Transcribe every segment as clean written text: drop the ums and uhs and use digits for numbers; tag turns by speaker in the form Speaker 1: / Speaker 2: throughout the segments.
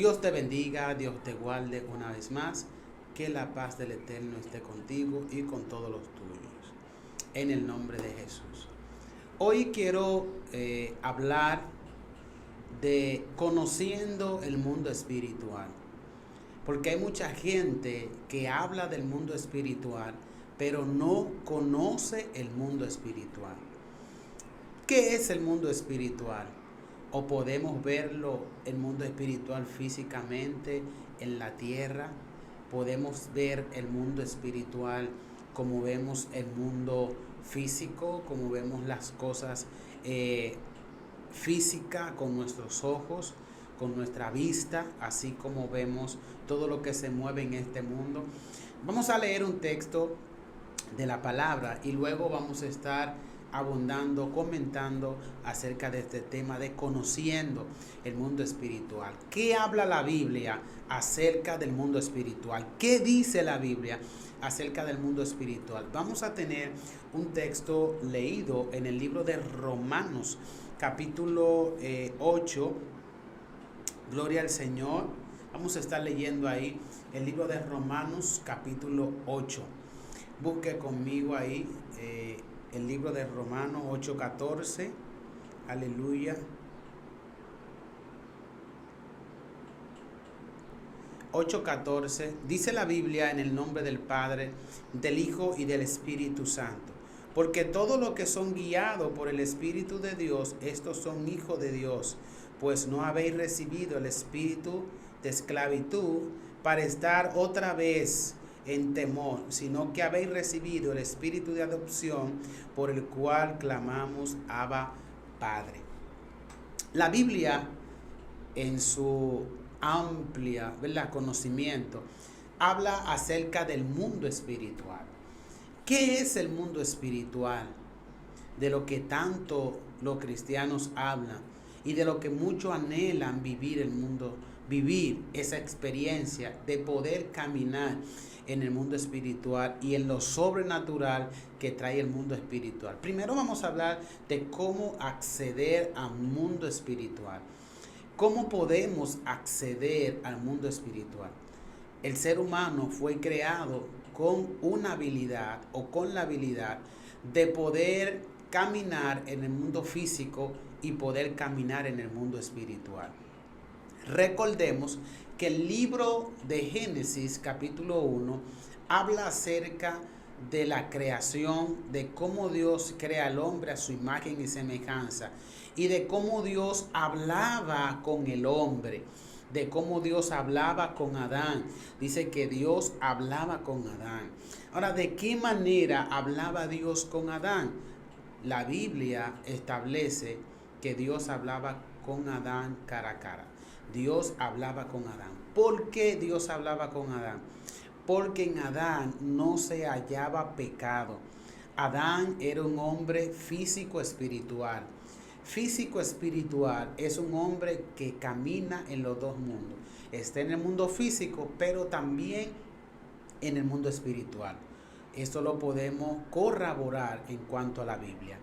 Speaker 1: Dios te bendiga, Dios te guarde una vez más, que la paz del Eterno esté contigo y con todos los tuyos, en el nombre de Jesús. Hoy quiero hablar de conociendo el mundo espiritual, porque hay mucha gente que habla del mundo espiritual, pero no conoce el mundo espiritual. ¿Qué es el mundo espiritual? O podemos verlo, el mundo espiritual físicamente en la tierra. Podemos ver el mundo espiritual como vemos el mundo físico, como vemos las cosas físicas con nuestros ojos, con nuestra vista, así como vemos todo lo que se mueve en este mundo. Vamos a leer un texto de la palabra y luego vamos a estar abundando, comentando acerca de este tema de conociendo el mundo espiritual. ¿Qué habla la Biblia acerca del mundo espiritual? ¿Qué dice la Biblia acerca del mundo espiritual? Vamos a tener un texto leído en el libro de Romanos, capítulo 8. Gloria al Señor. Vamos a estar leyendo ahí el libro de Romanos, capítulo 8. Busque conmigo ahí el libro de Romanos 8:14. Aleluya. 8:14. Dice la Biblia: en el nombre del Padre, del Hijo y del Espíritu Santo. Porque todos los que son guiados por el Espíritu de Dios, estos son hijos de Dios. Pues no habéis recibido el espíritu de esclavitud para estar otra vez en temor, sino que habéis recibido el espíritu de adopción, por el cual clamamos Abba, Padre. La Biblia, en su amplia, ¿verdad?, conocimiento, habla acerca del mundo espiritual. ¿Qué es el mundo espiritual? De lo que tanto los cristianos hablan y de lo que muchos anhelan vivir esa experiencia de poder caminar en el mundo espiritual y en lo sobrenatural que trae el mundo espiritual. Primero vamos a hablar de cómo acceder al mundo espiritual. ¿Cómo podemos acceder al mundo espiritual? El ser humano fue creado con una habilidad o con la habilidad de poder caminar en el mundo físico y poder caminar en el mundo espiritual. Recordemos que el libro de Génesis, capítulo 1, habla acerca de la creación, de cómo Dios crea al hombre a su imagen y semejanza, y de cómo Dios hablaba con el hombre, de cómo Dios hablaba con Adán. Dice que Dios hablaba con Adán. Ahora, ¿de qué manera hablaba Dios con Adán? La Biblia establece que Dios hablaba con Adán cara a cara. Dios hablaba con Adán. ¿Por qué Dios hablaba con Adán? Porque en Adán no se hallaba pecado. Adán era un hombre físico espiritual. Físico espiritual es un hombre que camina en los dos mundos. Está en el mundo físico, pero también en el mundo espiritual. Esto lo podemos corroborar en cuanto a la Biblia.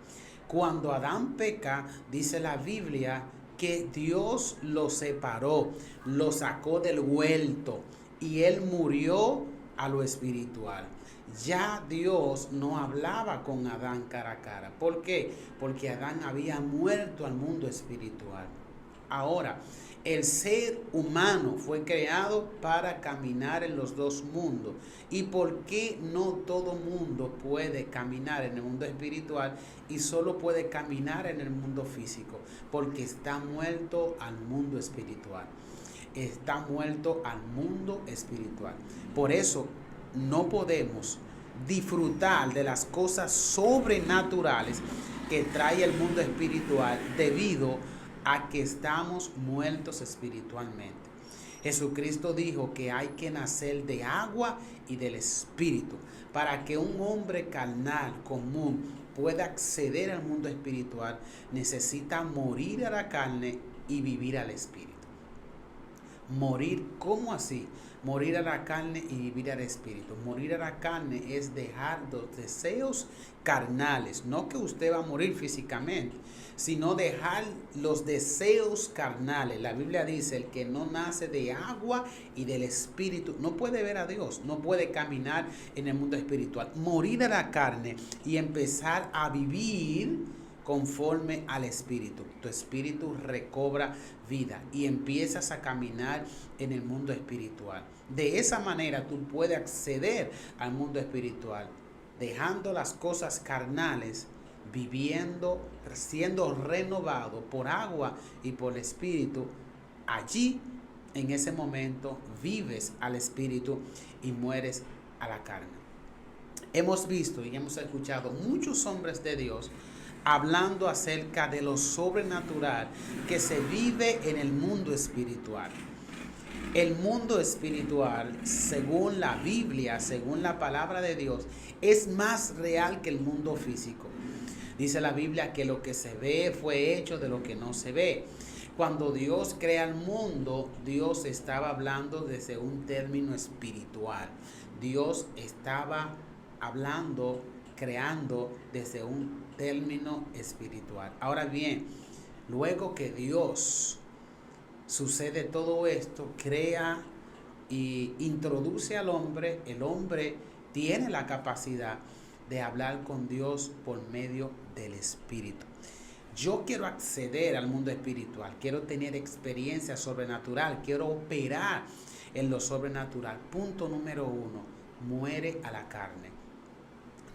Speaker 1: Cuando Adán peca, dice la Biblia que Dios lo separó, lo sacó del huerto y él murió a lo espiritual. Ya Dios no hablaba con Adán cara a cara. ¿Por qué? Porque Adán había muerto al mundo espiritual. Ahora, el ser humano fue creado para caminar en los dos mundos. ¿Y por qué no todo mundo puede caminar en el mundo espiritual y solo puede caminar en el mundo físico? Porque está muerto al mundo espiritual. Está muerto al mundo espiritual. Por eso no podemos disfrutar de las cosas sobrenaturales que trae el mundo espiritual debido a que estamos muertos espiritualmente. Jesucristo dijo que hay que nacer de agua y del espíritu para que un hombre carnal común pueda acceder al mundo espiritual. Necesita morir a la carne y vivir al espíritu. Morir, ¿cómo así? Morir a la carne y vivir al espíritu. Morir a la carne es dejar los deseos carnales, no que usted va a morir físicamente, sino dejar los deseos carnales. La Biblia dice, el que no nace de agua y del espíritu no puede ver a Dios, no puede caminar en el mundo espiritual. Morir a la carne y empezar a vivir conforme al espíritu. Tu espíritu recobra vida y empiezas a caminar en el mundo espiritual. De esa manera tú puedes acceder al mundo espiritual, dejando las cosas carnales, viviendo, siendo renovado por agua y por espíritu. Allí, en ese momento, vives al espíritu y mueres a la carne. Hemos visto y hemos escuchado muchos hombres de Dios hablando acerca de lo sobrenatural que se vive en el mundo espiritual. El mundo espiritual, según la Biblia, según la palabra de Dios, es más real que el mundo físico. Dice la Biblia que lo que se ve fue hecho de lo que no se ve. Cuando Dios crea el mundo, Dios estaba hablando desde un término espiritual. Dios estaba hablando, creando desde un término espiritual. Ahora bien, luego que Dios sucede todo esto, crea y introduce al hombre, el hombre tiene la capacidad de hablar con Dios por medio del espíritu. Yo quiero acceder al mundo espiritual, quiero tener experiencia sobrenatural, quiero operar en lo sobrenatural. Punto número 1, muere a la carne.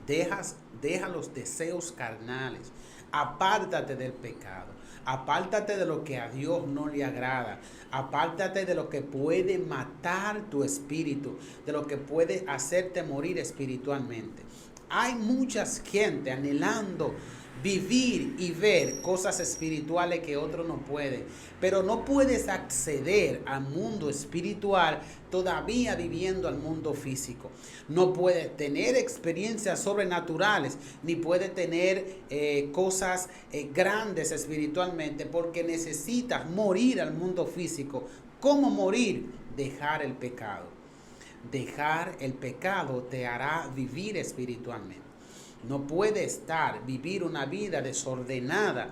Speaker 1: Deja los deseos carnales, apártate del pecado, apártate de lo que a Dios no le agrada, apártate de lo que puede matar tu espíritu, de lo que puede hacerte morir espiritualmente. Hay mucha gente anhelando vivir y ver cosas espirituales que otros no pueden, pero no puedes acceder al mundo espiritual todavía viviendo al mundo físico. No puedes tener experiencias sobrenaturales, ni puedes tener cosas grandes espiritualmente, porque necesitas morir al mundo físico. ¿Cómo morir? Dejar el pecado. Dejar el pecado te hará vivir espiritualmente. No puede vivir una vida desordenada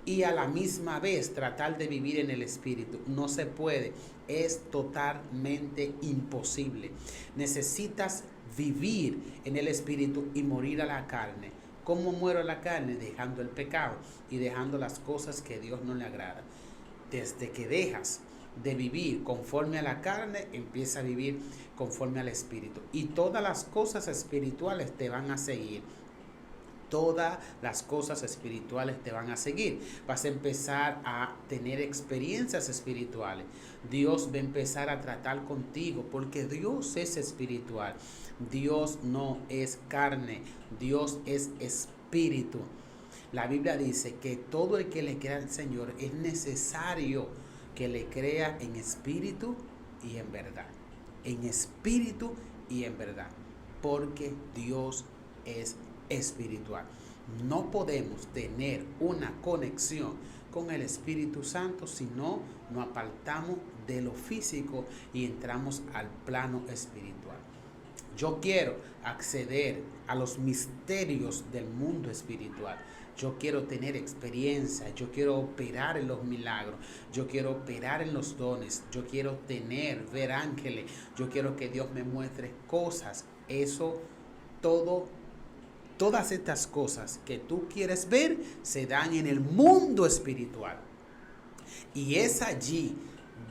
Speaker 1: y a la misma vez tratar de vivir en el espíritu. No se puede, es totalmente imposible. Necesitas vivir en el espíritu y morir a la carne. ¿Cómo muero a la carne? Dejando el pecado y dejando las cosas que a Dios no le agrada. Desde que dejas de vivir conforme a la carne, empieza a vivir conforme al espíritu. Y todas las cosas espirituales te van a seguir. Todas las cosas espirituales te van a seguir. Vas a empezar a tener experiencias espirituales. Dios va a empezar a tratar contigo porque Dios es espiritual. Dios no es carne. Dios es espíritu. La Biblia dice que todo el que le crea al Señor es necesario que le crea en espíritu y en verdad. En espíritu y en verdad. Porque Dios es espiritual. No podemos tener una conexión con el Espíritu Santo si no nos apartamos de lo físico y entramos al plano espiritual. Yo quiero acceder a los misterios del mundo espiritual. Yo quiero tener experiencia, yo quiero operar en los milagros, yo quiero operar en los dones, yo quiero ver ángeles, yo quiero que Dios me muestre cosas. Todas estas cosas que tú quieres ver se dan en el mundo espiritual. Y es allí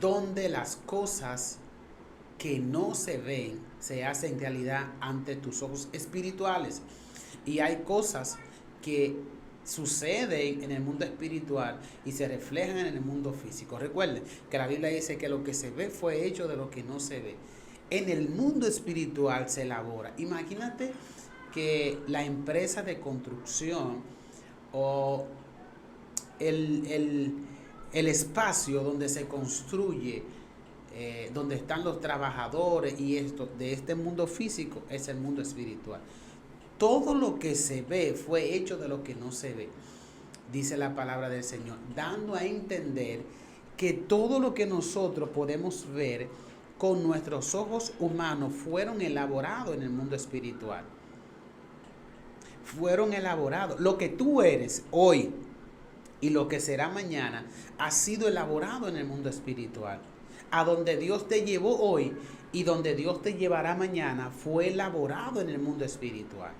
Speaker 1: donde las cosas que no se ven se hacen realidad ante tus ojos espirituales. Y hay cosas que suceden en el mundo espiritual y se reflejan en el mundo físico. Recuerden que la Biblia dice que lo que se ve fue hecho de lo que no se ve. En el mundo espiritual se elabora. Imagínate que la empresa de construcción o el espacio donde se construye, donde están los trabajadores y esto de este mundo físico es el mundo espiritual. Todo lo que se ve fue hecho de lo que no se ve, dice la palabra del Señor, dando a entender que todo lo que nosotros podemos ver con nuestros ojos humanos fueron elaborados en el mundo espiritual. Fueron elaborados. Lo que tú eres hoy y lo que será mañana ha sido elaborado en el mundo espiritual. A donde Dios te llevó hoy y donde Dios te llevará mañana fue elaborado en el mundo espiritual.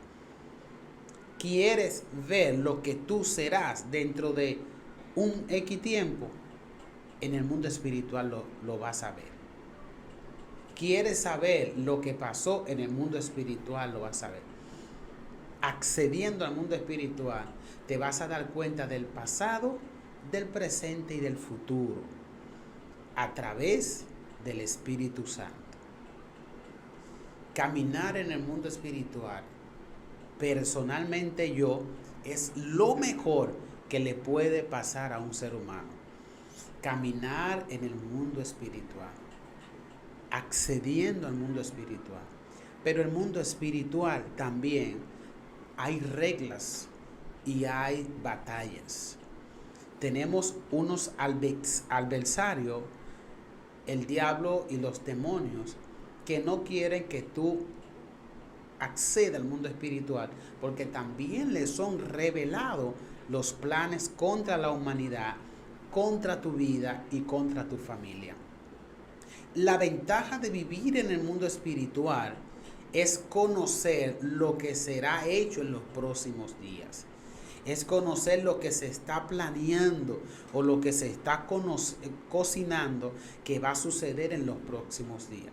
Speaker 1: ¿Quieres ver lo que tú serás dentro de un X tiempo? En el mundo espiritual lo vas a ver. ¿Quieres saber lo que pasó en el mundo espiritual? Lo vas a ver. Accediendo al mundo espiritual, te vas a dar cuenta del pasado, del presente y del futuro a través del Espíritu Santo. Caminar en el mundo espiritual, personalmente yo, es lo mejor que le puede pasar a un ser humano. Caminar en el mundo espiritual, accediendo al mundo espiritual. Pero el mundo espiritual también hay reglas y hay batallas. Tenemos unos adversarios, el diablo y los demonios, que no quieren que tú accedas al mundo espiritual, porque también les son revelados los planes contra la humanidad, contra tu vida y contra tu familia. La ventaja de vivir en el mundo espiritual es conocer lo que será hecho en los próximos días. Es conocer lo que se está planeando o lo que se está cocinando que va a suceder en los próximos días.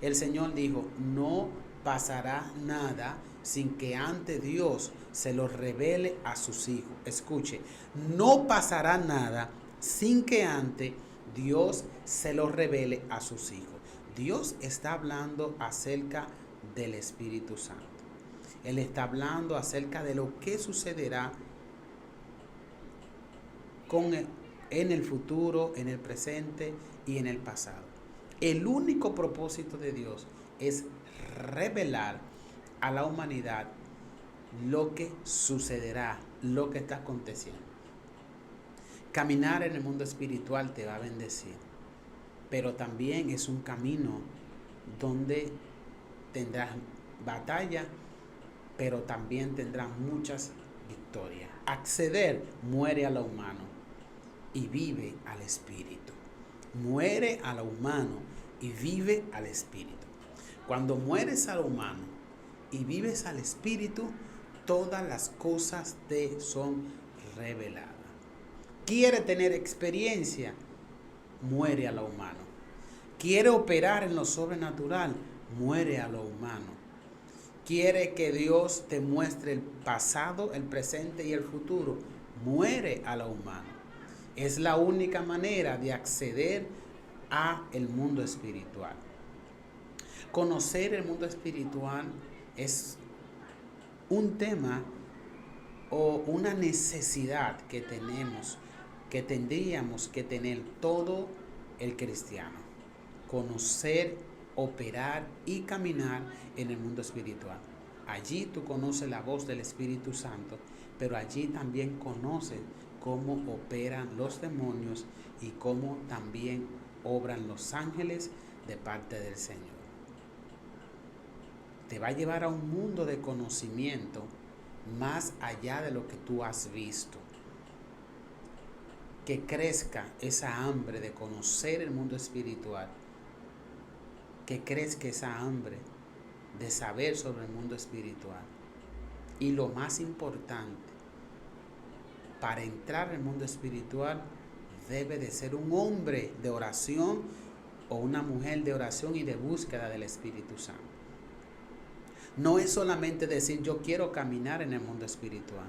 Speaker 1: El Señor dijo, no pasará nada sin que antes Dios se lo revele a sus hijos. Escuche, no pasará nada sin que antes Dios se lo revele a sus hijos. Dios está hablando acerca del Espíritu Santo. Él está hablando acerca de lo que sucederá en el futuro, en el presente y en el pasado. El único propósito de Dios es revelar a la humanidad lo que sucederá, lo que está aconteciendo. Caminar en el mundo espiritual te va a bendecir, pero también es un camino donde tendrás batalla, pero también tendrás muchas victorias. Acceder muere a lo humano y vive al espíritu. Muere a lo humano y vive al espíritu. Cuando mueres a lo humano y vives al espíritu, todas las cosas te son reveladas. Quiere tener experiencia, muere a lo humano. Quiere operar en lo sobrenatural, muere a lo humano. Quiere que Dios te muestre el pasado, el presente y el futuro, muere a lo humano. Es la única manera de acceder a el mundo espiritual. Conocer el mundo espiritual es un tema o una necesidad que tendríamos que tener todo el cristiano. Conocer, operar y caminar en el mundo espiritual. Allí tú conoces la voz del Espíritu Santo, pero allí también conoces cómo operan los demonios y cómo también obran los ángeles de parte del Señor. Te va a llevar a un mundo de conocimiento más allá de lo que tú has visto. Que crezca esa hambre de conocer el mundo espiritual. Que crezca esa hambre de saber sobre el mundo espiritual. Y lo más importante, para entrar al mundo espiritual debe de ser un hombre de oración o una mujer de oración y de búsqueda del Espíritu Santo. No es solamente decir yo quiero caminar en el mundo espiritual.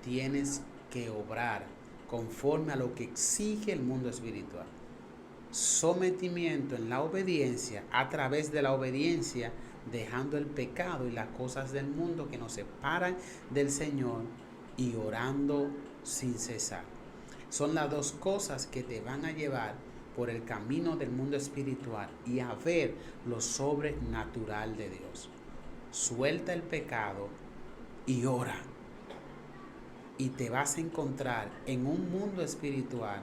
Speaker 1: Tienes que obrar conforme a lo que exige el mundo espiritual. Sometimiento en la obediencia, a través de la obediencia, dejando el pecado y las cosas del mundo que nos separan del Señor y orando sin cesar. Son las dos cosas que te van a llevar por el camino del mundo espiritual y a ver lo sobrenatural de Dios. Suelta el pecado y ora. Y te vas a encontrar en un mundo espiritual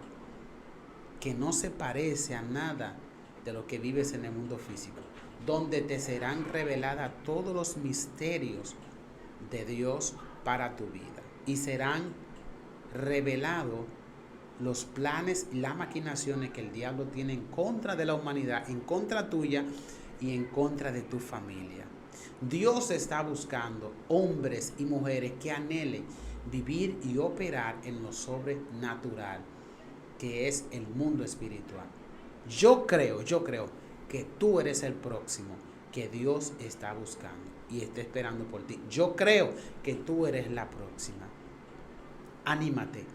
Speaker 1: que no se parece a nada de lo que vives en el mundo físico, donde te serán reveladas todos los misterios de Dios para tu vida y serán revelados los planes y las maquinaciones que el diablo tiene en contra de la humanidad, en contra tuya y en contra de tu familia. Dios está buscando hombres y mujeres que anhelen vivir y operar en lo sobrenatural, que es el mundo espiritual. Yo creo que tú eres el próximo que Dios está buscando y está esperando por ti. Yo creo que tú eres la próxima. Anímate,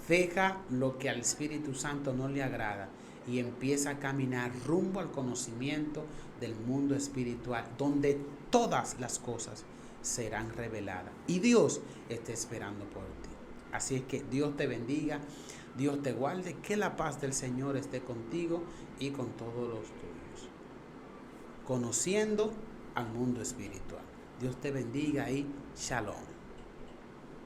Speaker 1: deja lo que al Espíritu Santo no le agrada y empieza a caminar rumbo al conocimiento del mundo espiritual, donde todas las cosas serán reveladas y Dios está esperando por ti. Así es que Dios te bendiga, Dios te guarde, que la paz del Señor esté contigo y con todos los tuyos. Conociendo al mundo espiritual. Dios te bendiga y shalom.